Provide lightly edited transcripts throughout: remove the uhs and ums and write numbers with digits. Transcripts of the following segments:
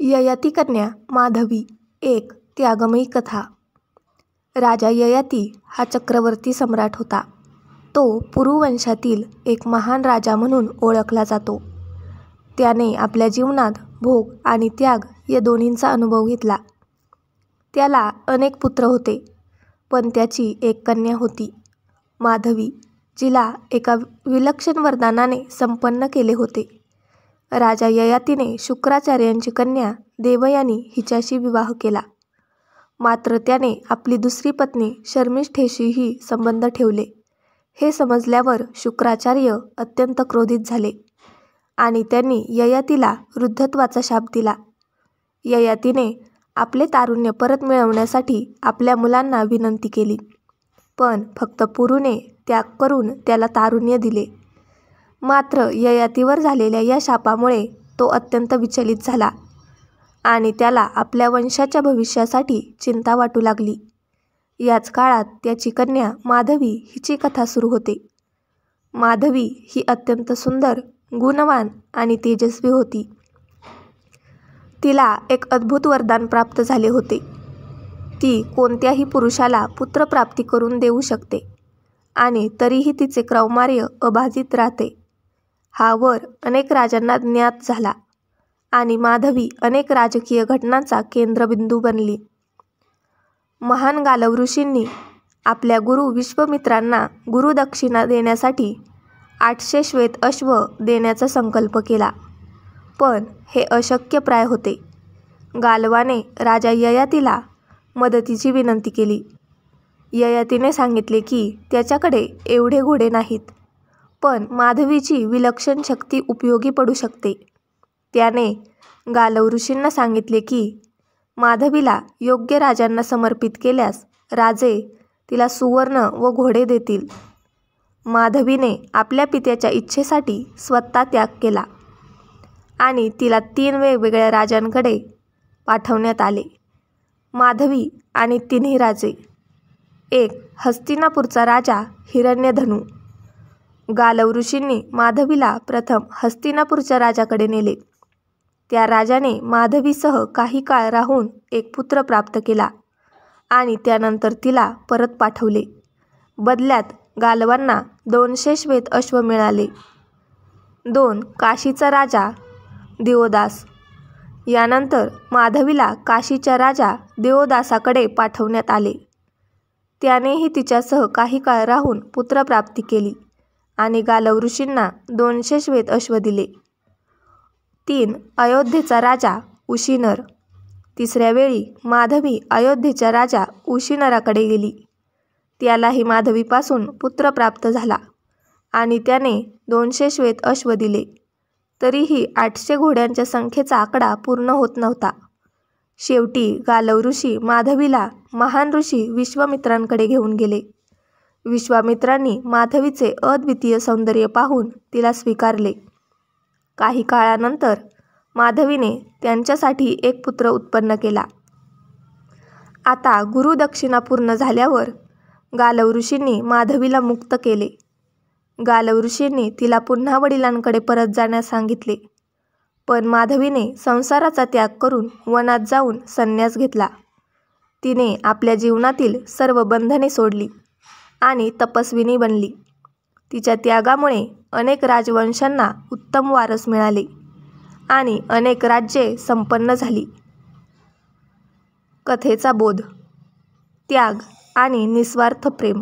ययाती कन्या माधवी एक त्यागमयी कथा। राजा ययाती हा चक्रवर्ती सम्राट होता। तो पुरु वंशातील एक महान राजा म्हणून ओळखला जातो। त्याने आपल्या जीवनात भोग आणि त्याग या दोन्हींचा अनुभव घेतला। त्याला अनेक पुत्र होते, पण त्याची एक कन्या होती, माधवी, जिला एका विलक्षण वरदानाने संपन्न केले होते। राजा ययातीने शुक्राचार्यांची कन्या देवयानी हिच्याशी विवाह केला। मात्र त्याने आपली दुसरी पत्नी शर्मिष्ठेशीही संबंध ठेवले। हे समजल्यावर शुक्राचार्य अत्यंत क्रोधित झाले आणि त्यांनी ययातीला वृद्धत्वाचा शाप दिला। ययातीने आपले तारुण्य परत मिळवण्यासाठी आपल्या मुलांना विनंती केली, पण फक्त पुरुने त्याग करून त्याला तारुण्य दिले। मात्र ययातीवर झालेल्या या शापामुळे तो अत्यंत विचलित झाला आणि त्याला आपल्या वंशाच्या भविष्यासाठी चिंता वाटू लागली। याच काळात त्याची कन्या माधवी हिची कथा सुरू होते। माधवी ही अत्यंत सुंदर, गुणवान आणि तेजस्वी होती। तिला एक अद्भुत वरदान प्राप्त झाले होते। ती कोणत्याही पुरुषाला पुत्रप्राप्ती करून देऊ शकते आणि तरीही तिचे कौमार्य अबाधित राहते। हा वर अनेक राजांना ज्ञात झाला आणि माधवी अनेक राजकीय घटनांचा केंद्रबिंदू बनली। महान गालव ऋषींनी आपल्या गुरु विश्वामित्रांना गुरुदक्षिणा देण्यासाठी 800 श्वेत अश्व देण्याचा संकल्प केला, पण हे अशक्यप्राय होते। गालवाने राजा ययातीला मदतीची विनंती केली। ययातीने सांगितले की त्याच्याकडे एवढे घोडे नाहीत, पण माधवीची विलक्षण शक्ती उपयोगी पडू शकते। त्याने गालव ऋषींना सांगितले की माधवीला योग्य राजांना समर्पित केल्यास राजे तिला सुवर्ण व घोडे देतील। माधवीने आपल्या पित्याच्या इच्छेसाठी स्वतः त्याग केला आणि तिला 3 वेगवेगळ्या राजांकडे पाठवण्यात आले। माधवी आणि तिन्ही राजे। 1. हस्तिनापूरचा राजा हिरण्यधनु। गालव ऋषींनी माधवीला प्रथम हस्तिनापूरच्या राजाकडे नेले। त्या राजाने माधवीसह काही काळ राहून एक पुत्र प्राप्त केला आणि त्यानंतर तिला परत पाठवले। बदल्यात गालवांना 200 श्वेत अश्व मिळाले। 2. काशीचा राजा दिओदास। यानंतर माधवीला काशीच्या राजा दिओदासाकडे पाठवण्यात आले। त्यानेही तिच्यासह काही काळ राहून पुत्रप्राप्ती केली आणि गालव ऋषींना 200 श्वेत अश्व दिले। 3. अयोध्येचा राजा उशिनर। तिसऱ्या वेळी माधवी अयोध्येच्या राजा उशिनराकडे गेली। त्यालाही माधवीपासून पुत्र प्राप्त झाला आणि त्याने 200 श्वेत अश्व दिले। तरीही 800 घोड्यांच्या संख्येचा आकडा पूर्ण होत नव्हता। शेवटी गालव ऋषी माधवीला महान ऋषी विश्वामित्रांकडे घेऊन गेले। विश्वामित्रांनी माधवीचे अद्वितीय सौंदर्य पाहून तिला स्वीकारले। काही काळानंतर माधवीने त्यांच्यासाठी एक पुत्र उत्पन्न केला। आता गुरुदक्षिणा पूर्ण झाल्यावर गालव ऋषींनी माधवीला मुक्त केले। गालव ऋषींनी तिला पुन्हा वडिलांकडे परत जाण्यास सांगितले, पण माधवीने संसाराचा त्याग करून वनात जाऊन संन्यास घेतला। तिने आपल्या जीवनातील सर्व बंधने सोडली आणि तपस्विनी बनली। तिच्या त्यागामुळे अनेक राजवंशांना उत्तम वारस मिळाले आणि अनेक राज्ये संपन्न झाली। कथेचा बोध: त्याग आणि निस्वार्थ प्रेम।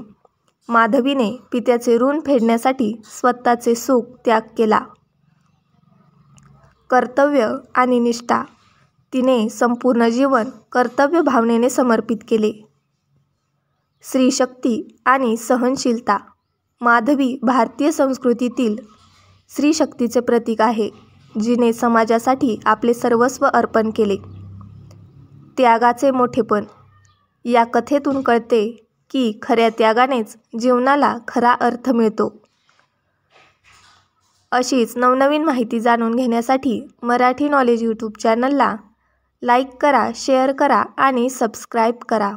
माधवीने पित्याचे ऋण फेडण्यासाठी स्वतःचे सुख त्याग केला। कर्तव्य आणि निष्ठा: तिने संपूर्ण जीवन कर्तव्य भावनेने समर्पित केले। स्त्रीशक्ती आणि सहनशीलता: माधवी भारतीय संस्कृतीतील स्त्रीशक्तीचे प्रतीक आहे, जिने समाजासाठी आपले सर्वस्व अर्पण केले। त्यागाचे मोठेपण: या कथेतून कळते की खऱ्या त्यागानेच जीवनाला खरा अर्थ मिळतो। अशीच नवनवीन माहिती जाणून घेण्यासाठी मराठी नॉलेज यूट्यूब चॅनलला लाईक करा, शेअर करा आणि सबस्क्राईब करा।